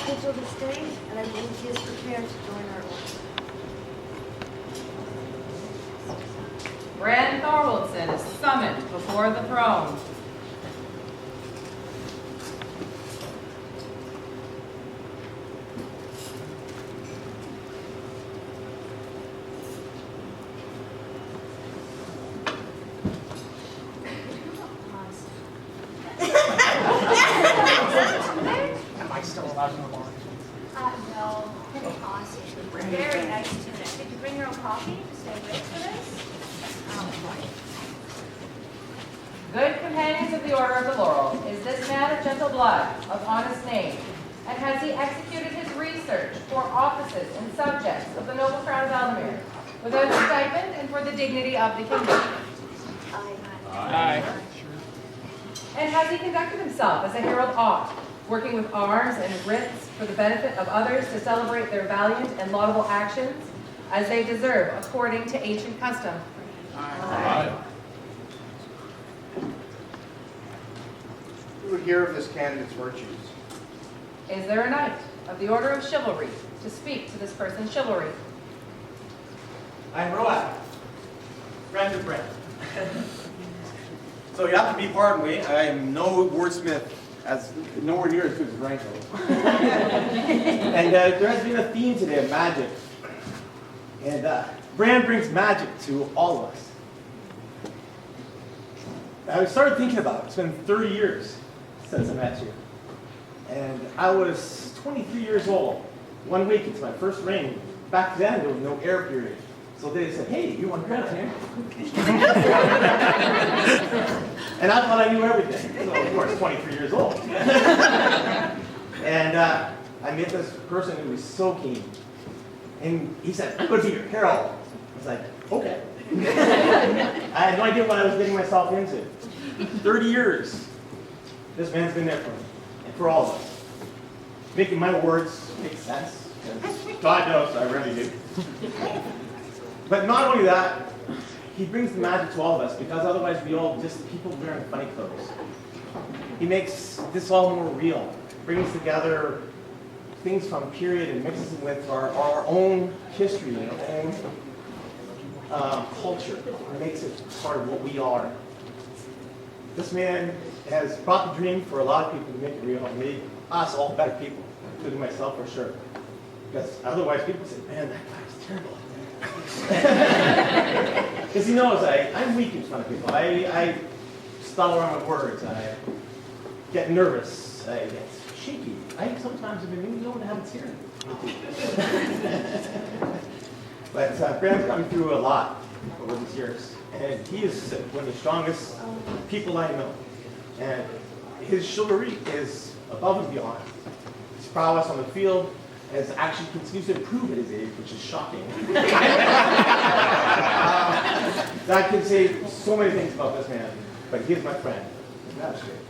schedule the stage, and I believe he is prepared to join our order. Brand Thorwaldsen is summoned before the throne. Am I still allowed to move on? No, awesome. Very nice tunic. Did you bring your own coffee to stay with for this? Good companions of the Order of the Laurel, is this man of gentle blood, of honest name, and has he executed his research for offices and subjects of the noble crown of Ealdormere, without a stipend and for the dignity of the kingdom? Aye. And has he conducted himself as a herald ought, working with arms and writs for the benefit of others to celebrate their valiant and laudable actions, as they deserve according to ancient custom? Aye. Who would hear of this candidate's virtues? Is there a knight of the Order of Chivalry to speak to this person's chivalry? I'm Laurel, friend of Brand. So you have to be pardoned me. I am no wordsmith, as nowhere near as good as Franco. And there has been a theme today of magic. And Brand brings magic to all of us. I started thinking about it. It's been 30 years since I met you. And I was 23 years old. 1 week into my first reign. Back then, there was no air period. So they said, hey, you want credit here? And I thought I knew everything. So, of course, 23 years old. And I met this person who was so keen. And he said, I'm going to be your herald. I was like, okay. I had no idea what I was getting myself into. 30 years. This man's been there for me and for all of us. Making my words make sense. God knows I really do. But not only that, he brings the magic to all of us, because otherwise we all just people wearing funny clothes. He makes this all more real. Brings together things from period and mixes them with our own history and our own culture. It makes it part of what we are. This man has brought the dream for a lot of people to make it real and made us all better people, including myself for sure. Because otherwise people say, man, that guy's terrible. Because he knows I'm weak in front of people. I stuttle around with words. I get nervous. I get shaky. I sometimes have been known to have a tear. But Brand's gotten through a lot over these years. And he is one of the strongest people I know. And his chivalry is above and beyond. His prowess on the field has actually continues to improve at his age, which is shocking. That can say so many things about this man, but he is my friend. That's great.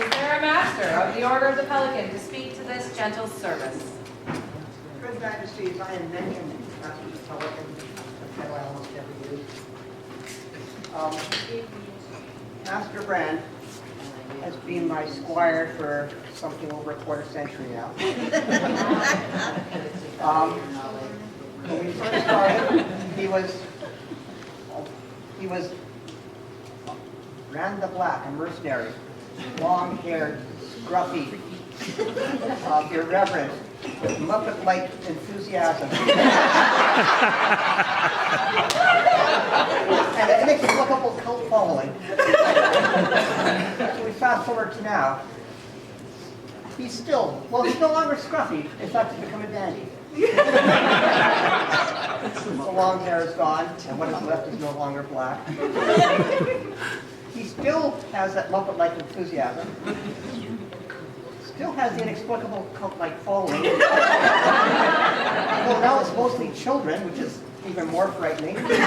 Is there a master of the Order of the Pelican to speak to this gentle service? Good Majesty, I am mentioned Master of the Pelican, a title I almost never use. Master Brand has been my squire for something over a quarter century now. When we first started, he was Rand the Black, a mercenary, long-haired, scruffy, irreverent, with Muppet-like enthusiasm. And it makes a lookable cult following. So we fast forward to now. He's no longer scruffy. In fact, he's become a dandy. The long hair is gone, and what is left is no longer black. He still has that Muppet-like enthusiasm. Still has the inexplicable cult-like following. Although now it's mostly children, which is even more frightening. Teaches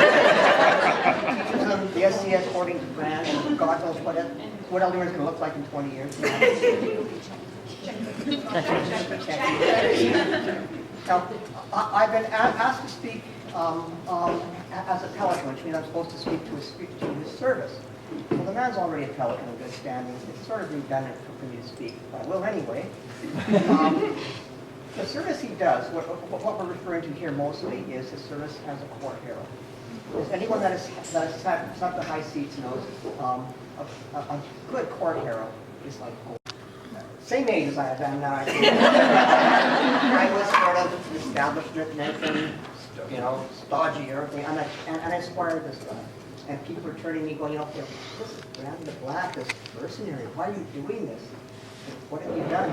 them the SCS according to Brand, and God knows what Ealdormere is going to look like in 20 years. Now, I've been asked to speak as a pelican, which means I'm supposed to speak to his service. Well, the man's already a pelican in good standing. It's sort of redundant for me to speak, but I will anyway. The service he does, what we're referring to here mostly is his service as a court herald. As anyone that has sat the high seats knows, a good court herald is like gold. Same age as I am now. I was sort of an establishment mention, stodgy or everything, and I inspired this guy. And people are turning to me going, this is Brand the Black, this mercenary. Why are you doing this? What have you done?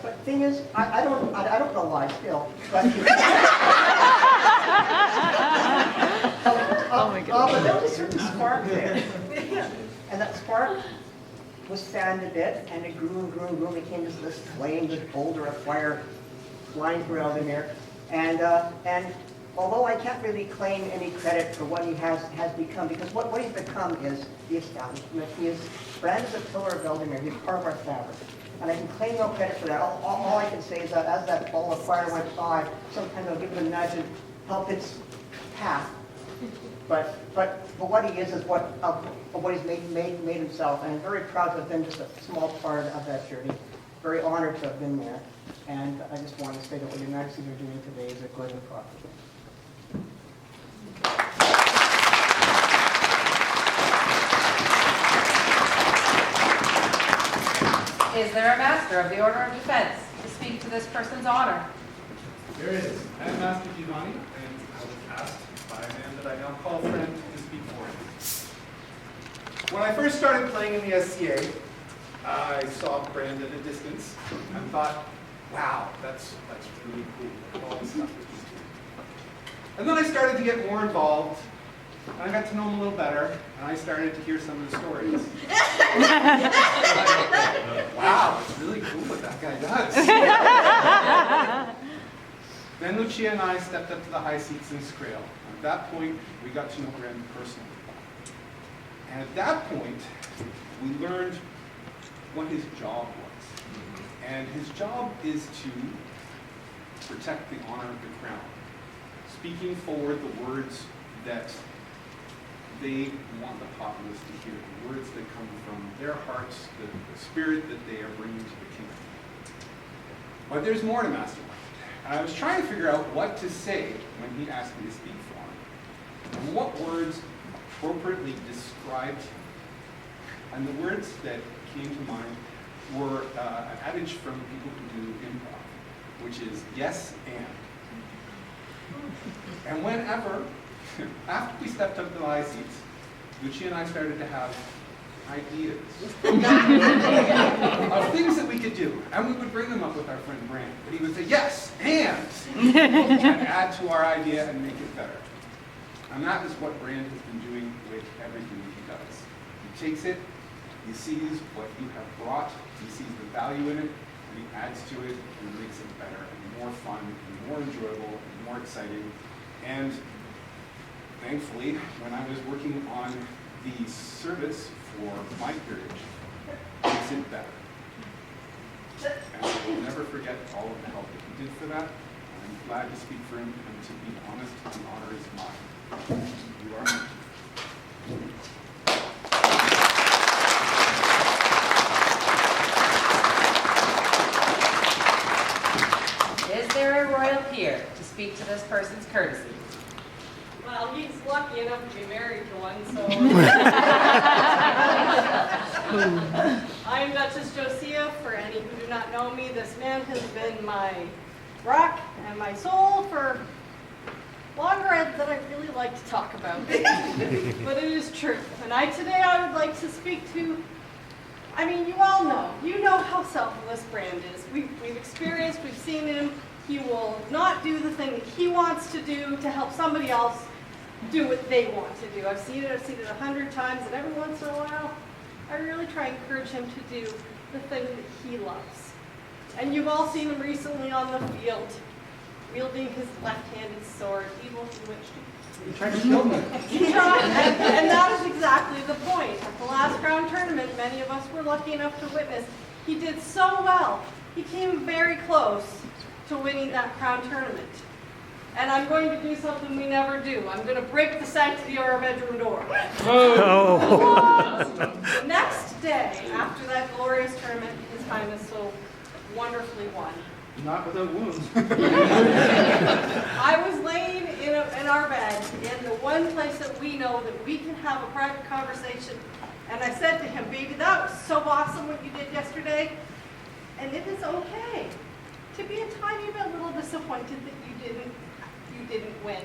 But the thing is, I don't know why still. But, but there was a certain spark there. And that spark was fanned a bit, and it grew and grew and grew, and became this flame, this boulder of fire flying through Ealdormere. And although I can't really claim any credit for what he has become, because what he's become is the establishment. Brand is a pillar of Ealdormere. He's part of our fabric. And I can claim no credit for that. All I can say is that as that ball of fire went by, sometimes I'll give it a nudge and help its path. But what he is what he's made himself. And I'm very proud to have been just a small part of that journey. Very honored to have been there. And I just want to say that what your Majesties are doing today is a good and proper thing. Is there a Master of the Order of Defense to speak to this person's honor? There is. I am Master Giovanni, and I was asked by a man that I now call friend to speak for him. When I first started playing in the SCA, I saw Brand at a distance and thought, wow, that's really cool. All this stuff that he's doing. And then I started to get more involved, and I got to know him a little better, and I started to hear some of the stories. Wow, it's really cool what that guy does. Then Lucia and I stepped up to the high seats in Scrail. At that point, we got to know Brand personally. And at that point, we learned what his job was. And his job is to protect the honor of the crown, speaking forward the words that they want the populace to hear, the words that come from their hearts, the spirit that they are bringing to the kingdom. But there's more to Mastermind. And I was trying to figure out what to say when he asked me to speak for him. And what words appropriately described him. And the words that came to mind were an adage from people who do improv, which is yes and. And whenever, after we stepped up to the high seats, Lucia and I started to have ideas of things that we could do. And we would bring them up with our friend Brand. But he would say, yes, and add to our idea and make it better. And that is what Brand has been doing with everything he does. He takes it, he sees what you have brought, he sees the value in it, and he adds to it and makes it better and more fun and more enjoyable and more exciting. And thankfully, when I was working on the service for my peerage, makes it better. And I will never forget all of the help that he did for that. I'm glad to speak for him, and to be honest, the honor is mine. You are mine. Is there a royal peer to speak to this person's courtesy? Well, he's lucky enough to be married to one, so. I'm Duchess Josiah. For any who do not know me, this man has been my rock and my soul for longer than I really like to talk about. But it is true. And today I would like to speak to, you all know. You know how selfless Brand is. We've experienced, we've seen him. He will not do the thing that he wants to do to help somebody else do what they want to do. I've seen it 100 times, and every once in a while, I really try and encourage him to do the thing that he loves. And you've all seen him recently on the field, wielding his left-handed sword, evil bewitched. You tried to kill me. He tried, and that is exactly the point. At the last Crown tournament, many of us were lucky enough to witness. He did so well. He came very close to winning that Crown tournament. And I'm going to do something we never do. I'm going to break the sanctity of our bedroom door. The next day, after that glorious tournament His Highness so wonderfully won, Not without wounds. I was laying in our bed in the one place that we know that we can have a private conversation. And I said to him, baby, that was so awesome what you did yesterday. And it is okay to be a tiny bit little disappointed that you didn't win.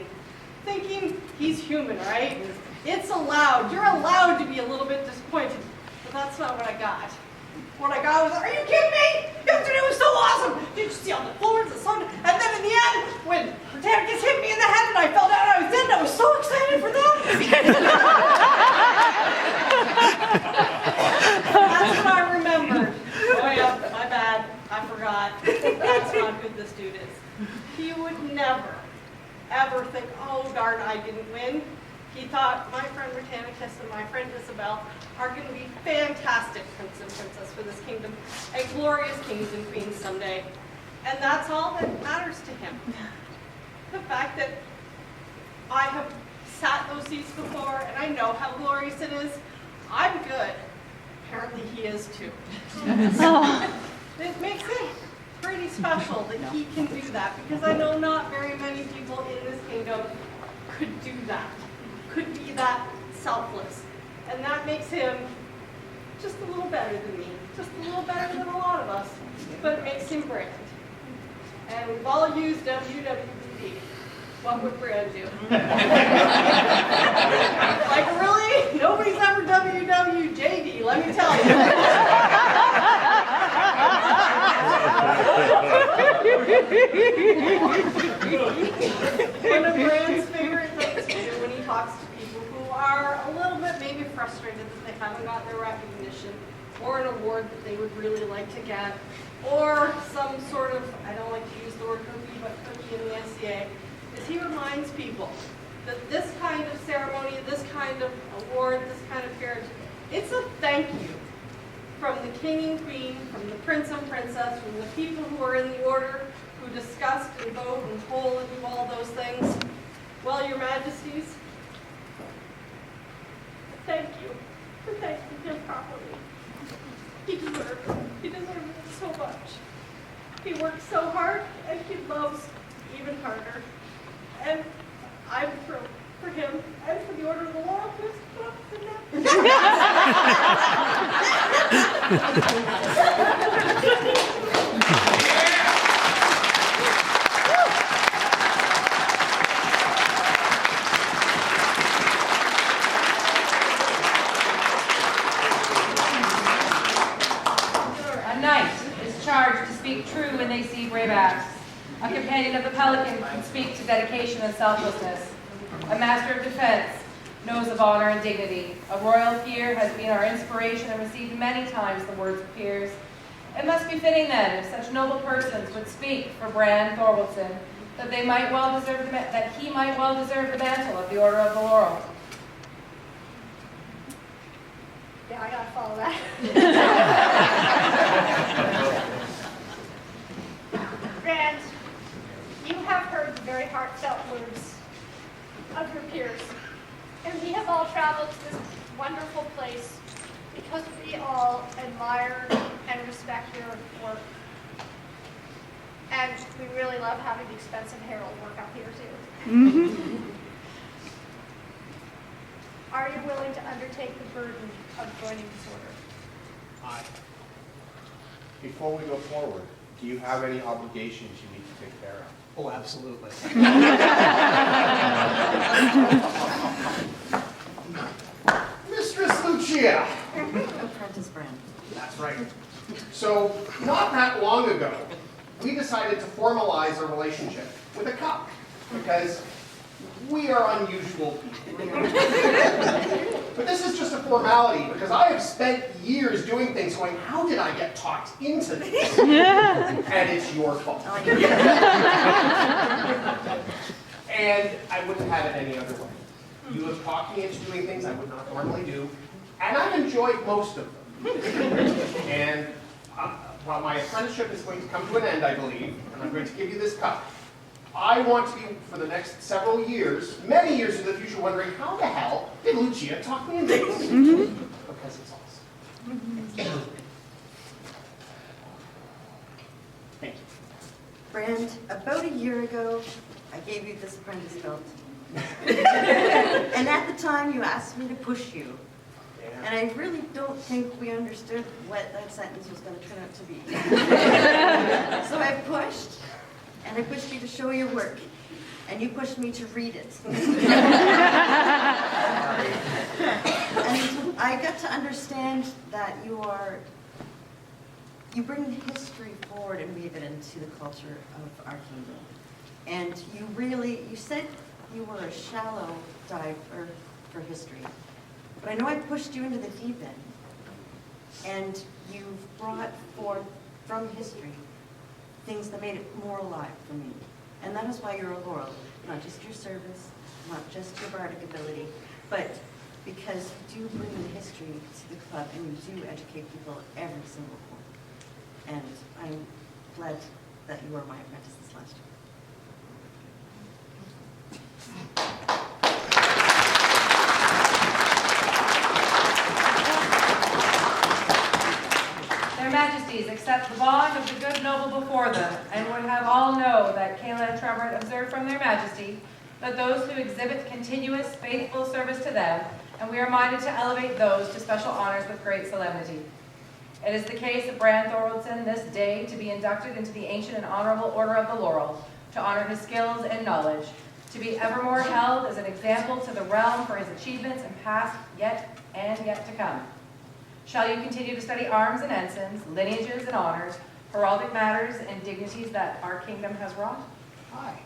Thinking he's human, right? It's allowed. You're allowed to be a little bit disappointed. But that's not what I got. What I got was, are you kidding me? Yesterday was so awesome. Did you see all the floors, the sun? And then in the end, when Britannicus hit me in the head and I fell down, I was dead, and I was so excited for that. That's what I remembered. Oh yeah, my bad. I forgot. That's not who this dude is. He would never, ever think, oh darn, I didn't win. He thought my friend Britannicus and my friend Isabel are going to be fantastic prince and princess for this kingdom and glorious kings and queens someday. And that's all that matters to him. The fact that I have sat those seats before and I know how glorious it is. I'm good. Apparently he is too. It makes it pretty special that he can do that, because I know not very many people in this kingdom could do that, could be that selfless. And that makes him just a little better than me, just a little better than a lot of us, but it makes him Brand. And we've all used WWJD. What would Brand do? Like, really? Nobody's ever WWJD, let me tell you. One of Brand's favorite things to do when he talks to people who are a little bit maybe frustrated that they haven't got their recognition, or an award that they would really like to get, or some sort of, I don't like to use the word cookie, but cookie in the SCA, is he reminds people that this kind of ceremony, this kind of award, this kind of peerage, it's a thank you from the king and queen, from the prince and princess, from the people who are in the order, who discussed and vote and poll and do all those things. Well, your majesties, thank you for thanking him properly. He deserved it. He deserved it so much. He worked so hard, and he loves even harder. And I'm thrilled for him and for the Order of the Laurel who's put up with that. A knight is charged to speak true when they see brave acts. A companion of the pelican can speak to dedication and selflessness. A master of defense knows of honor and dignity. A royal peer has been our inspiration and received many times the words of peers. It must be fitting then, if such noble persons would speak for Brand Thorwaldsen, that he might well deserve the mantle of the Order of the Laurel. Yeah, I gotta follow that. Brand, you have heard the very heartfelt words of your peers, and we have all traveled to this wonderful place because we all admire and respect your work. And we really love having the expensive herald work up here too. Are you willing to undertake the burden of joining this order? Aye. Before we go forward, do you have any obligations you need to take care of? Oh, absolutely. Mistress Lucia! Apprentice Brand. That's right. So, not that long ago, we decided to formalize a relationship with a cup, because we are unusual people. But this is just a formality, because I have spent years doing things going, how did I get talked into this? And it's your fault. And I wouldn't have it any other way. You have talked me into doing things I would not normally do, and I've enjoyed most of them. And while my apprenticeship is going to come to an end, I believe, and I'm going to give you this cup, I want to be, for the next several years, many years in the future, wondering how the hell did Lucia talk me into this? Because it's awesome. Thank you. Brand, about a year ago, I gave you this apprentice belt. And at the time, you asked me to push you. And I really don't think we understood what that sentence was going to turn out to be. So I pushed, and I pushed you to show your work. And you pushed me to read it. And I got to understand that you bring history forward and weave it into the culture of our kingdom. And you said you were a shallow diver for history. But I know I pushed you into the deep end. And you've brought forth from history things that made it more alive for me. And that is why you're a Laurel. Not just your service, not just your bardic ability, but because you do bring the history to the club and you do educate people every single quarter. And I'm glad that you were my apprentice this last year. Their Majesties accept the bond of the good noble before them, and would have all know that Kaylah and Trumbrand observe from their Majesty that those who exhibit continuous, faithful service to them, and we are minded to elevate those to special honors with great solemnity. It is the case of Brand Thorwaldsen this day to be inducted into the ancient and honorable Order of the Laurel, to honor his skills and knowledge, to be evermore held as an example to the realm for his achievements in past, yet to come. Shall you continue to study arms and ensigns, lineages and honors, heraldic matters and dignities that our kingdom has wrought? Hi.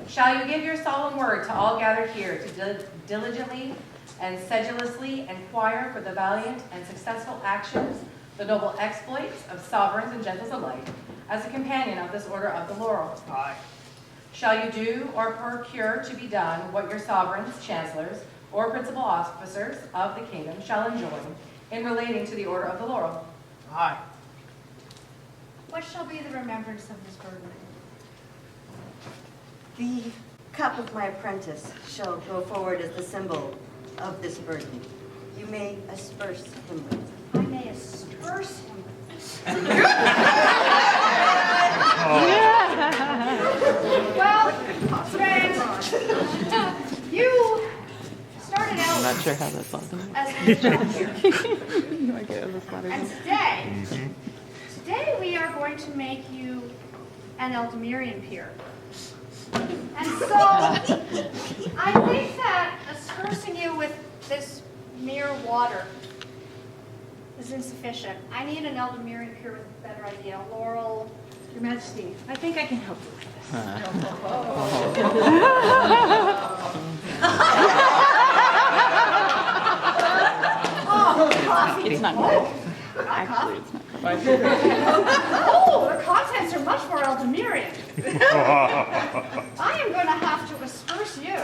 Shall you give your solemn word to all gathered here to diligently and sedulously inquire for the valiant and successful actions, the noble exploits of sovereigns and gentles alike, as a companion of this Order of the Laurel? Aye. Shall you do or procure to be done what your sovereigns, chancellors, or principal officers of the kingdom shall enjoin in relating to the Order of the Laurel? Aye. What shall be the remembrance of this burden? The cup of my apprentice shall go forward as the symbol of this burden. You may asperse him with. I may asperse him. Well, friends, you started out Not sure how that's on. as a judge here. No idea how this matters. And today we are going to make you an Ealdormerian peer. And so, I think that aspersing you with this mere water is insufficient. I need an Ealdormerian peer with a better idea. Laurel, Your Majesty, I think I can help you with this. Oh, coffee. It's not good. Actually, it's not good. Oh, the contents are much more Ealdormerian. I am going to have to asperse you.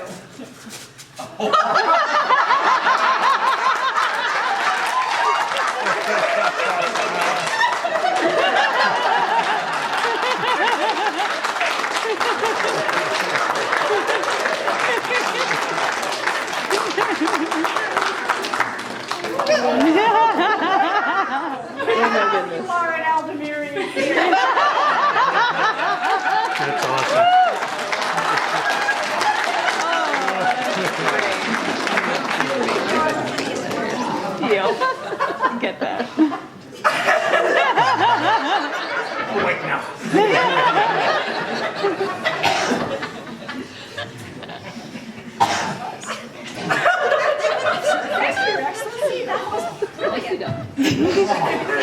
You are an Ealdormerian peer. That's awesome. Yep. Get that. Oh, wait, now. Thank you, Your Excellency. That was brilliant. I hope you got that.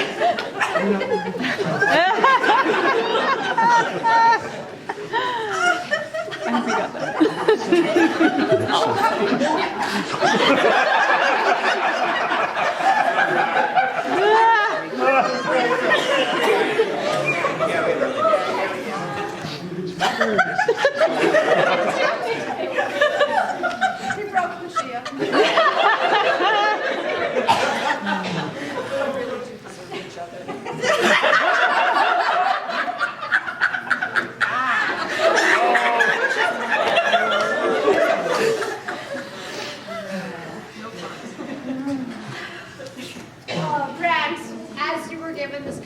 We broke Lucia.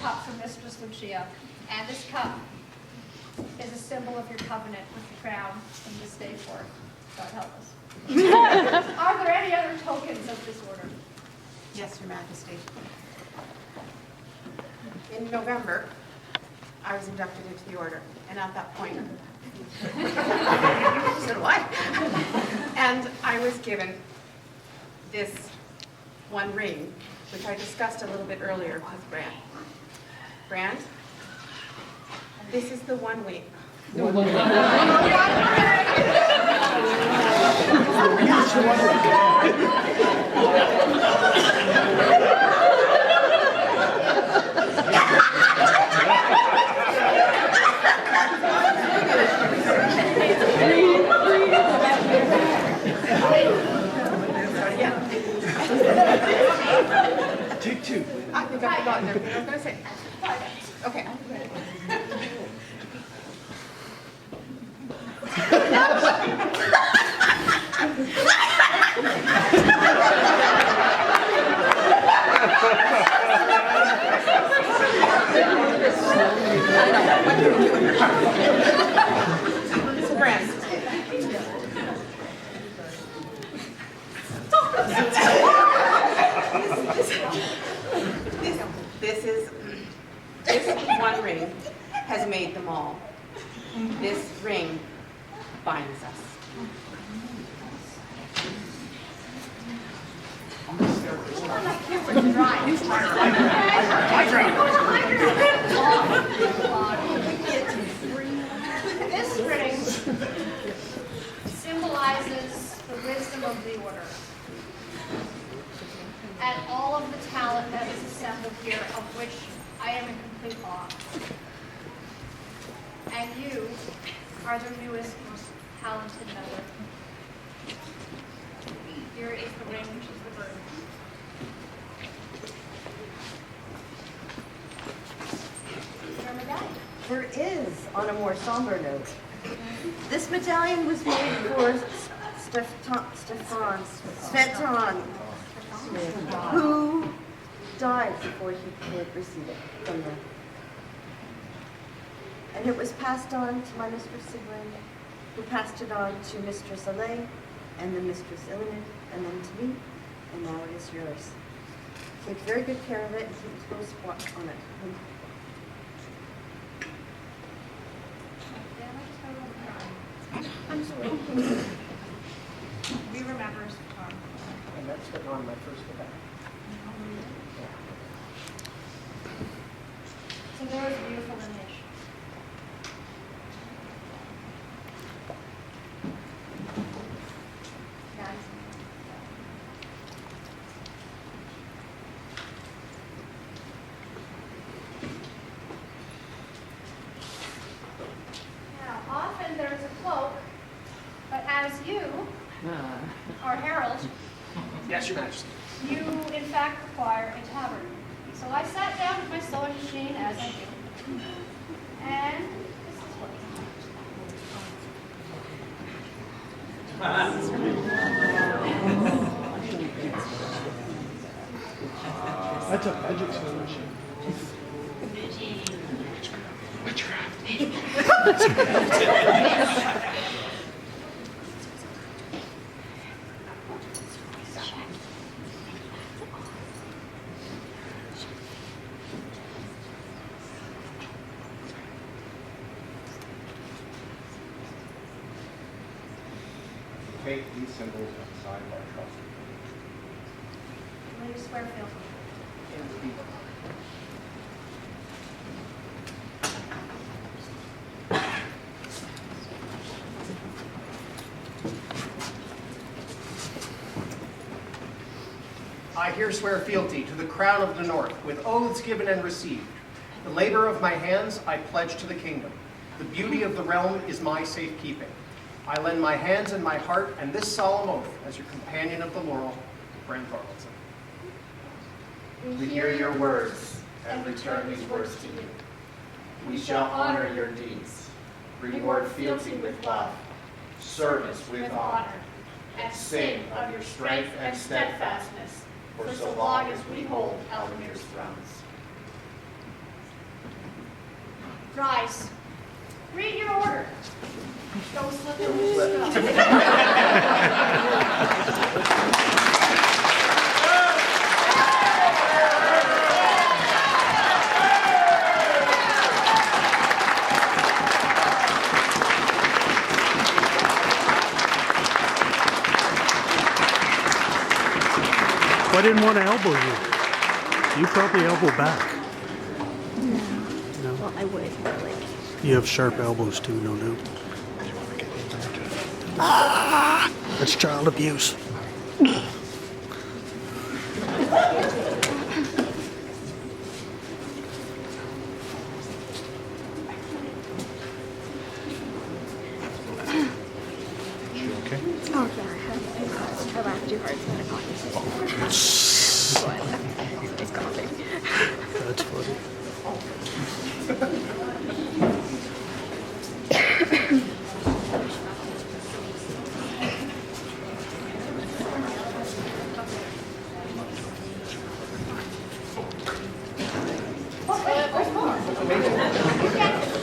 cup for Mistress Lucia, and this cup is a symbol of your covenant with the crown from this day forth. God help us. Are there any other tokens of this order? Yes, Your Majesty. In November, I was inducted into the order, and at that point, so do I. And I was given this one ring, which I discussed a little bit earlier with Brand. Brand, this is the one ring. Take two. I think I've forgotten everything I was going to say. Okay. So, Brand. This one ring has made them all. This ring binds us. This ring symbolizes the wisdom of the order and all of the talent that is assembled here, of which I am in complete awe. And you are the newest, most talented member. Here is the ring, which is the burden. Your medallion. There is, on a more somber note. This medallion was made for Stefan, who died before he could receive it from them. And it was passed on to my Mistress Sigrun, who passed it on to Mistress Alay, and then Mistress Illinud, and then to me, and now it is yours. Take very good care of it and keep a close watch on it. I'm sorry. We remember Stefan. And that's been on my first event. So there was a beautiful lineage. Now, often there's a cloak, but as you are herald, Yes, Your Majesty. you in fact require a tabard. So I sat down with my sewing machine, as I do, and this is what That's a magic solution. Take these symbols and sign our trust. Will you swear fealty? I here swear fealty to the crown of the North, with oaths given and received. The labor of my hands I pledge to the kingdom. The beauty of the realm is my safekeeping. I lend my hands and my heart and this solemn oath as your companion of the Laurel, Brand Thorwaldsen. We hear your words and return these words to you. We shall honor your deeds, reward fealty with love, service with honor, and sing of your strength and steadfastness for so long as we hold Ealdormere's thrones. Rise. Read your order. Don't slip in your stuff. I didn't want to elbow you. You probably elbow back. No. Well, I would, but like. You have sharp elbows too, no doubt. Ah! That's child abuse. Oh, yeah, I laughed too hard, so I caught It's coughing. That's funny.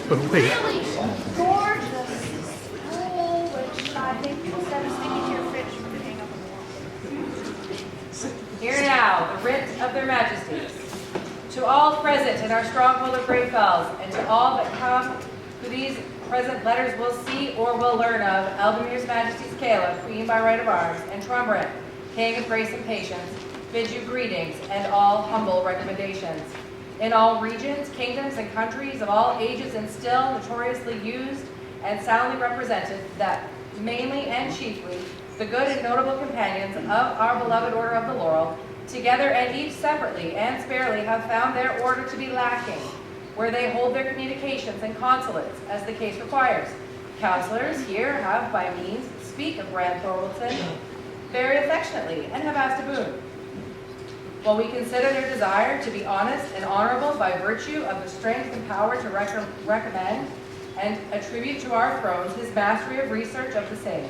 But wait. Really gorgeous wool, which I think instead of sticking to your fridge, you could hang up on the wall. Hear now the writ of their majesties. To all present in our Stronghold of Greyfells, and to all that come who these present letters will see or will learn of, Ealdormere's Majesty's Kaylah, Queen by right of arms, and Trumbrand, King of Grace and Patience, bid you greetings and all humble recommendations. In all regions, kingdoms, and countries of all ages and still notoriously used and soundly represented, that mainly and chiefly the good and notable companions of our beloved Order of the Laurel, together and each separately and sparely, have found their order to be lacking, where they hold their communications and consulates, as the case requires. Counselors here have by means speak of Brand Thorwaldsen very affectionately, and have asked a boon. While we consider their desire to be honest and honorable by virtue of the strength and power to recommend and attribute to our thrones his mastery of research of the same.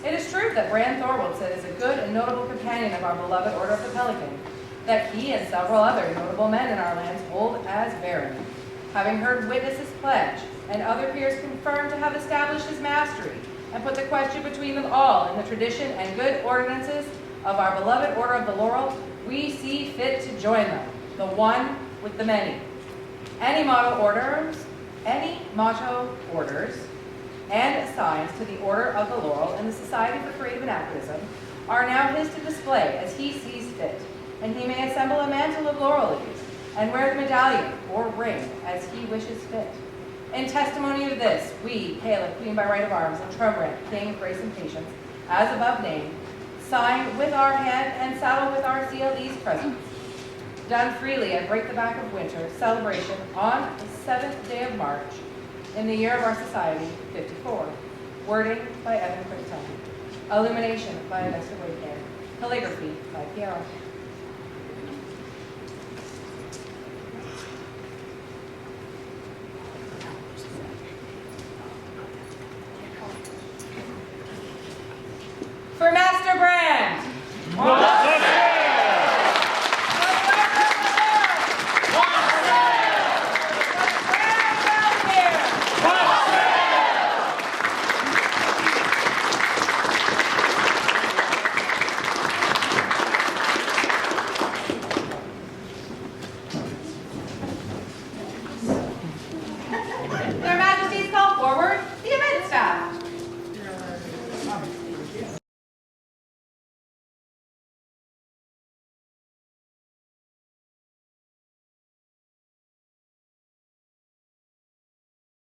It is true that Brand Thorwaldsen is a good and notable companion of our beloved Order of the Pelican, that he and several other notable men in our lands hold as baron, having heard witnesses pledge and other peers confirm to have established his mastery, and put the question between them all in the tradition and good ordinances of our beloved Order of the Laurel, we see fit to join them, the one with the many. Any motto orders, and assigns to the Order of the Laurel and the Society for Creative Anachronism are now his to display as he sees fit, and he may assemble a mantle of laurel leaves and wear the medallion or ring as he wishes fit. In testimony of this, we, Kaylah, Queen by right of arms, and Trumbrand, King of Grace and Patience, as above named, sign with our hand and saddle with our seal these presents, done freely at Break the Back of Winter celebration on the 7th day of March in the year of our society, 54. Wording by Evan Crichton. Illumination by Augusta Wakehead. Calligraphy by Piero.